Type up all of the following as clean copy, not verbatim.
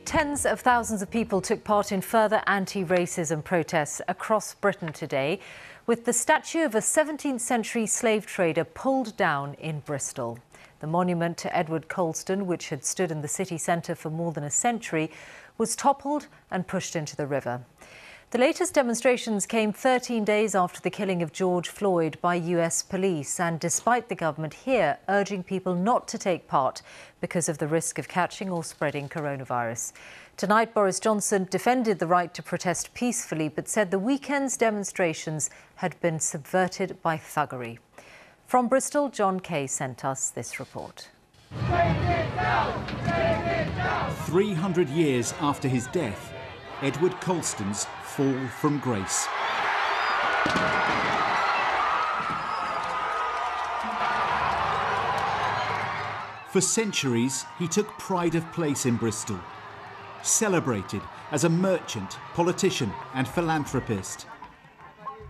Tens of thousands of people took part in further anti-racism protests across Britain today, with the statue of a 17th century slave trader pulled down in Bristol. The monument to Edward Colston, which had stood in the city centre for more than a century, was toppled and pushed into the river. The latest demonstrations came 13 days after the killing of George Floyd by US police, and despite the government here urging people not to take part because of the risk of catching or spreading coronavirus. Tonight, Boris Johnson defended the right to protest peacefully, but said the weekend's demonstrations had been subverted by thuggery. From Bristol, John Kay sent us this report. Take it down! Take it down! 300 years after his death, Edward Colston's fall from grace. For centuries, he took pride of place in Bristol, celebrated as a merchant, politician and philanthropist.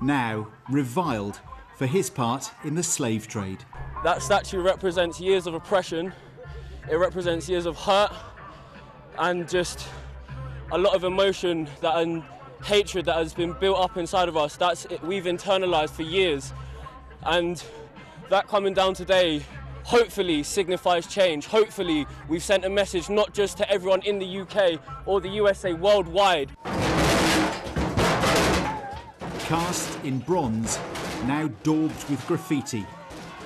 Now reviled for his part in the slave trade. That statue represents years of oppression, it represents years of hurt and just a lot of emotion and hatred that has been built up inside of us. We've internalised for years, and that coming down today hopefully signifies change. Hopefully we've sent a message not just to everyone in the UK or the USA, worldwide. Cast in bronze, now daubed with graffiti,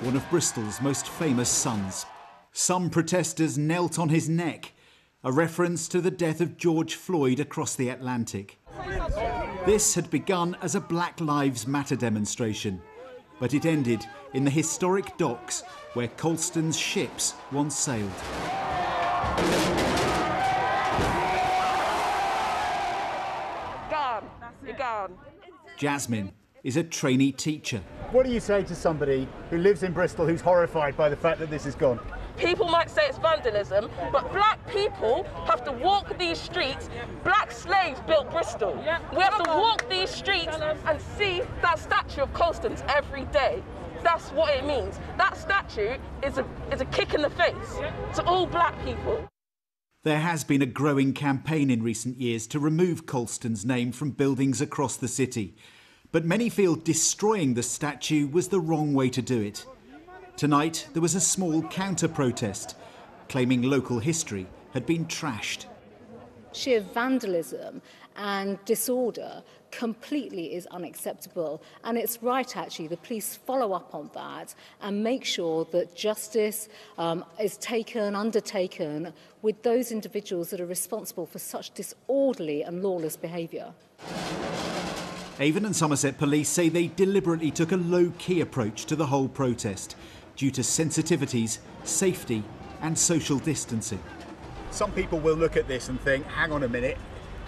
one of Bristol's most famous sons. Some protesters knelt on his neck, a reference to the death of George Floyd across the Atlantic. This had begun as a Black Lives Matter demonstration, but it ended in the historic docks where Colston's ships once sailed. Gone. You're gone. Jasmine is a trainee teacher. What do you say to somebody who lives in Bristol who's horrified by the fact that this is gone? People might say it's vandalism, but black people have to walk these streets. Black slaves built Bristol. We have to walk these streets and see that statue of Colston's every day. That's what it means. That statue is a kick in the face to all black people. There has been a growing campaign in recent years to remove Colston's name from buildings across the city. But many feel destroying the statue was the wrong way to do it. Tonight, there was a small counter-protest, claiming local history had been trashed. Sheer vandalism and disorder completely is unacceptable. And it's right, actually, the police follow up on that and make sure that justice is undertaken with those individuals that are responsible for such disorderly and lawless behaviour. Avon and Somerset police say they deliberately took a low-key approach to the whole protest, due to sensitivities, safety and social distancing. Some people will look at this and think, hang on a minute,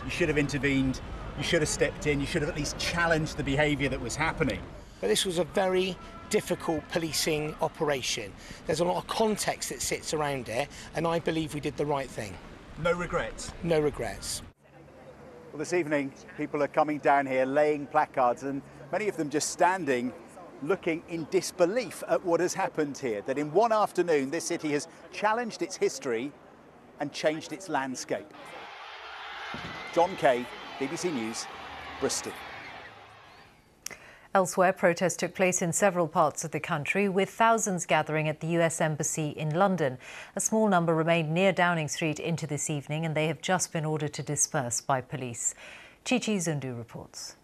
you should have intervened, you should have stepped in, you should have at least challenged the behaviour that was happening. But this was a very difficult policing operation. There's a lot of context that sits around it, and I believe we did the right thing. No regrets? No regrets. Well, this evening, people are coming down here, laying placards, and many of them just standing, looking in disbelief at what has happened here, that in one afternoon this city has challenged its history and changed its landscape. John Kay, BBC News, Bristol. Elsewhere, protests took place in several parts of the country, with thousands gathering at the US Embassy in London. A small number remained near Downing Street into this evening, and they have just been ordered to disperse by police. Chichi Zundu reports.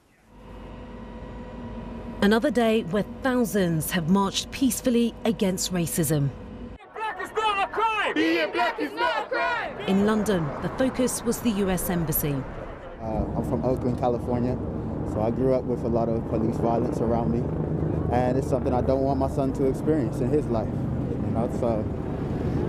Another day where thousands have marched peacefully against racism. Black is not a crime! Being black is not a crime! In London, the focus was the US Embassy. I'm from Oakland, California, so I grew up with a lot of police violence around me, and it's something I don't want my son to experience in his life. You know, so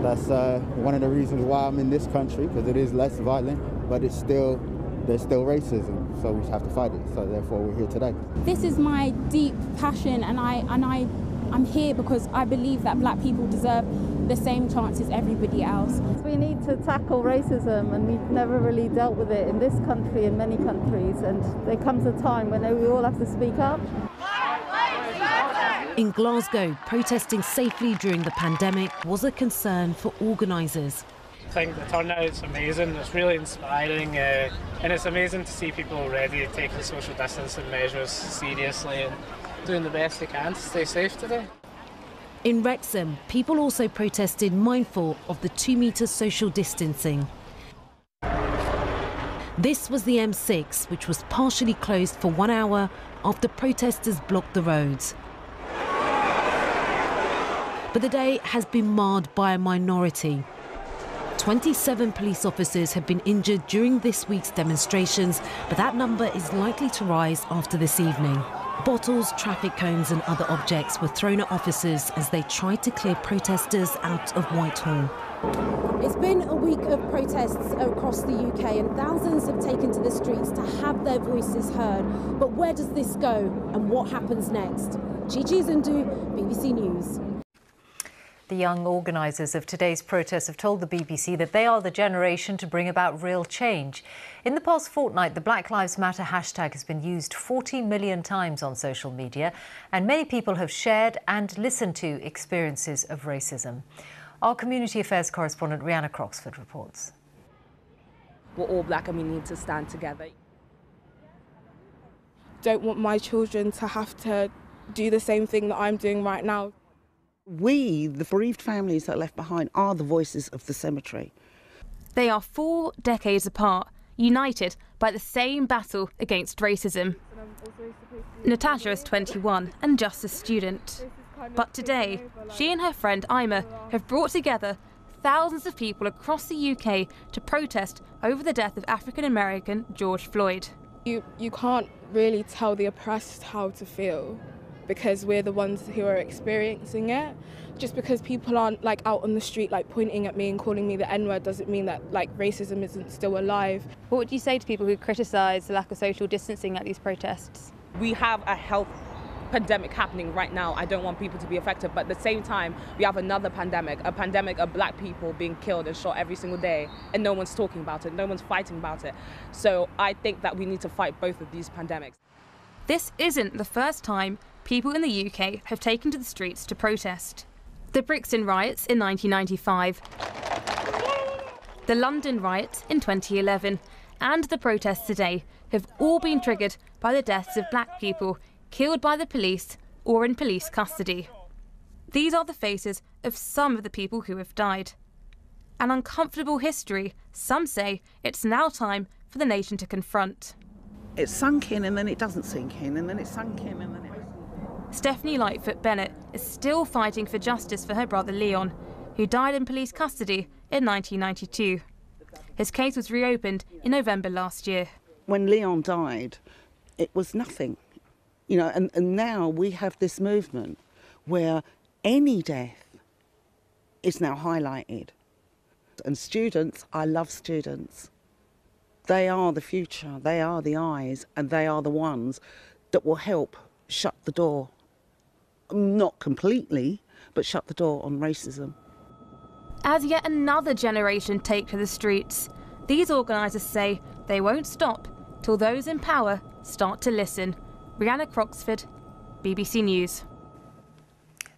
that's one of the reasons why I'm in this country, because it is less violent, but there's still racism, so we have to fight it. So therefore, we're here today. This is my deep passion, and I'm here because I believe that black people deserve the same chance as everybody else. We need to tackle racism, and we've never really dealt with it in this country and many countries, and there comes a time when we all have to speak up. In Glasgow, protesting safely during the pandemic was a concern for organisers. think the turnout's amazing. It's really inspiring, and it's amazing to see people already taking social distancing measures seriously and doing the best they can to stay safe today. In Wrexham, people also protested mindful of the 2-metre social distancing. This was the M6, which was partially closed for 1 hour after protesters blocked the roads. But the day has been marred by a minority. 27 police officers have been injured during this week's demonstrations, but that number is likely to rise after this evening. Bottles, traffic cones and other objects were thrown at officers as they tried to clear protesters out of Whitehall. It's been a week of protests across the UK and thousands have taken to the streets to have their voices heard. But where does this go and what happens next? Chichi Zindu, BBC News. The young organisers of today's protests have told the BBC that they are the generation to bring about real change. In the past fortnight, the Black Lives Matter hashtag has been used 40 million times on social media, and many people have shared and listened to experiences of racism. Our community affairs correspondent Rihanna Croxford reports. We're all black and we need to stand together. Don't want my children to have to do the same thing that I'm doing right now. We, the bereaved families that are left behind, are the voices of the cemetery. They are 4 decades apart, united by the same battle against racism. Natasha is 21 and just a student. But today, she and her friend Ima have brought together thousands of people across the UK to protest over the death of African-American George Floyd. You can't really tell the oppressed how to feel, because we're the ones who are experiencing it. Just because people aren't out on the street pointing at me and calling me the N-word doesn't mean that racism isn't still alive. What would you say to people who criticise the lack of social distancing at these protests? We have a health pandemic happening right now. I don't want people to be affected, but at the same time we have another pandemic, a pandemic of black people being killed and shot every single day, and no one's talking about it, no one's fighting about it. So I think that we need to fight both of these pandemics. This isn't the first time people in the UK have taken to the streets to protest. The Brixton riots in 1995, the London riots in 2011, and the protests today have all been triggered by the deaths of black people killed by the police or in police custody. These are the faces of some of the people who have died. An uncomfortable history, some say it's now time for the nation to confront. It's sunk in and then it doesn't sink in, and then it's sunk in and then it... Stephanie Lightfoot Bennett is still fighting for justice for her brother Leon, who died in police custody in 1992. His case was reopened in November last year. When Leon died, it was nothing. And now we have this movement where any death is now highlighted. And students, I love students. They are the future, they are the eyes, and they are the ones that will help shut the door. Not completely, but shut the door on racism. As yet another generation take to the streets, these organisers say they won't stop till those in power start to listen. Rihanna Croxford, BBC News.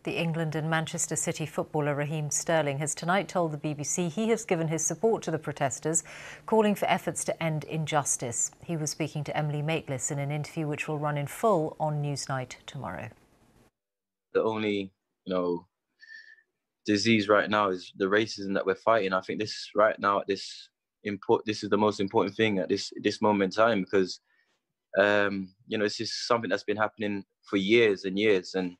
The England and Manchester City footballer Raheem Sterling has tonight told the BBC he has given his support to the protesters, calling for efforts to end injustice. He was speaking to Emily Maitlis in an interview which will run in full on Newsnight tomorrow. The only, disease right now is the racism that we're fighting. I think this right now at this is the most important thing at this moment in time, because this is something that's been happening for years and years, and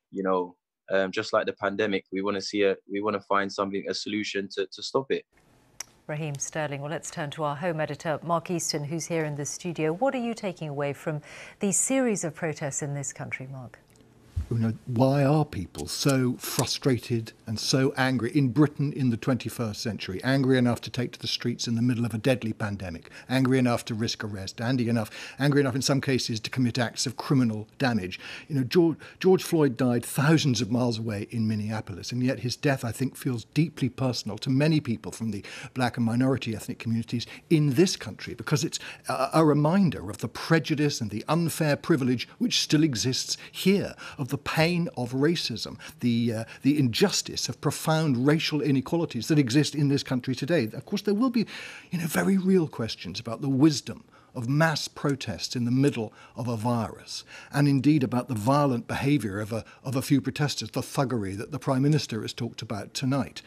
just like the pandemic, we want to find a solution to stop it. Raheem Sterling. Well, let's turn to our home editor, Mark Easton, who's here in the studio. What are you taking away from these series of protests in this country, Mark? Why are people so frustrated and so angry in Britain in the 21st century? Angry enough to take to the streets in the middle of a deadly pandemic, angry enough to risk arrest, angry enough in some cases to commit acts of criminal damage. George Floyd died thousands of miles away in Minneapolis, and yet his death, I think, feels deeply personal to many people from the black and minority ethnic communities in this country, because it's a reminder of the prejudice and the unfair privilege which still exists here, of the pain of racism, the injustice of profound racial inequalities that exist in this country today. Of course, there will be, very real questions about the wisdom of mass protests in the middle of a virus, and indeed about the violent behaviour of a few protesters, the thuggery that the Prime Minister has talked about tonight.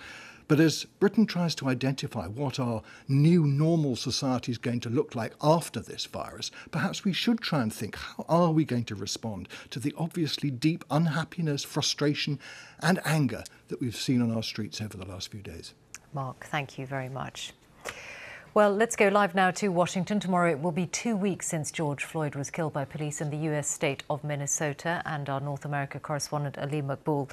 But as Britain tries to identify what our new normal society is going to look like after this virus, perhaps we should try and think, how are we going to respond to the obviously deep unhappiness, frustration and anger that we've seen on our streets over the last few days? Mark, thank you very much. Well, let's go live now to Washington. Tomorrow it will be 2 weeks since George Floyd was killed by police in the US state of Minnesota, and our North America correspondent Aleem Maqbool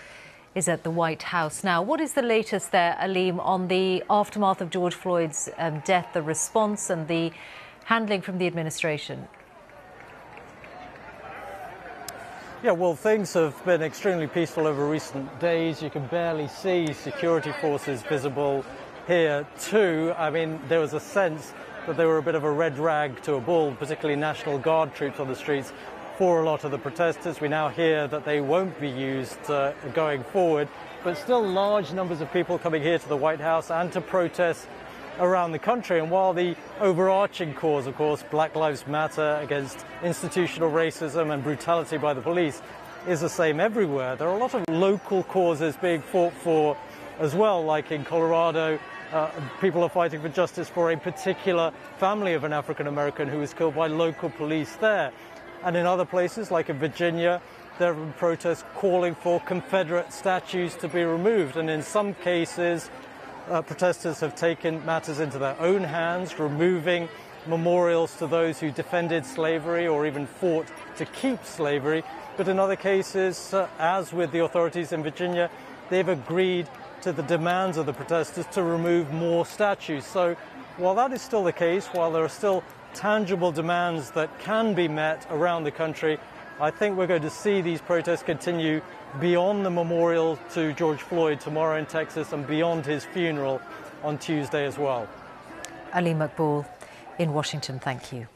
is at the White House now. What is the latest there, Aleem, on the aftermath of George Floyd's death, the response and the handling from the administration? Yeah, well, things have been extremely peaceful over recent days. You can barely see security forces visible here too. I mean, there was a sense that they were a bit of a red rag to a bull, particularly National Guard troops on the streets for a lot of the protesters. We now hear that they won't be used going forward, but still large numbers of people coming here to the White House and to protest around the country. And while the overarching cause, of course, Black Lives Matter against institutional racism and brutality by the police is the same everywhere, there are a lot of local causes being fought for as well, like in Colorado. People are fighting for justice for a particular family of an African American who was killed by local police there. And in other places, like in Virginia, there have been protests calling for Confederate statues to be removed. And in some cases, protesters have taken matters into their own hands, removing memorials to those who defended slavery or even fought to keep slavery. But in other cases, as with the authorities in Virginia, they've agreed to the demands of the protesters to remove more statues. So while that is still the case, while there are still tangible demands that can be met around the country, I think we're going to see these protests continue beyond the memorial to George Floyd tomorrow in Texas and beyond his funeral on Tuesday as well. Aleem Maqbool in Washington, thank you.